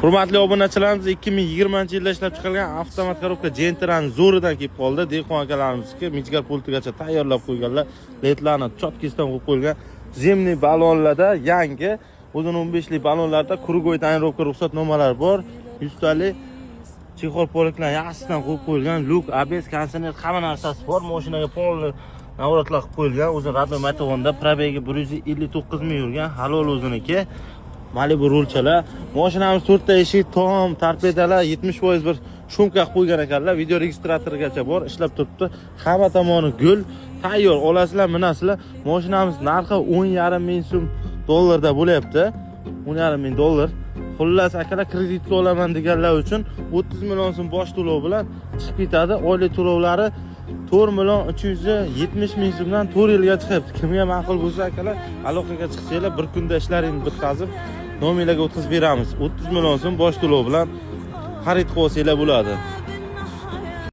Hurmatli obunachilarimiz, 2020-yilda ishlab chiqarilgan avtomat korobka Gentra'ni zo'ridan kelib qoldi. Dehqon akalarimizga mijgar pultigacha tayyorlab qo'yganlar. Ledlarni chotkisidan qo'yib qo'yilgan. Zimniy balonlarda yangi o'zini 15 lik balonlarda krugoy tonirovka ruxsatnomalari bor. 100 talik chexol poliklar yaxshisidan qo'yib qo'yilgan. Luk, ABS, konditsioner hamma narsasi bor. Mashinaga polni navratlar qilib qo'yilgan. O'zi radnoy motovonda probegi 159 ming yurgan. Halol o'ziniki. Malibu rulchalar. Mashinamiz 4 ta eshik, tom, torpedalar, 70% bir shumka qo'ygan ekanlar. Video registratorigacha bor, ishlab turibdi. Hamma tomoni gul, tayyor. Olasizlar, minasizlar. Mashinamiz narxi 10,5 ming so'm dollarda bo'lyapti. 10,5 ming dollar. Xullas akalar, kreditga olaman deganlar uchun 30 million so'm bosh to'lov bilan chiqib ketadi. Oylik to'lovlari 4,370 ming so'mdan 4 yilga chiqyapti. Kimga ma'qul bo'lsa akalar, aloqaga chiqsanglar, bir kunda ishlaringizni bitkazib, nominlarga o'tkazib beramiz. 30 million so'm bosh to'lov bilan xarid qilsanglar bo'ladi.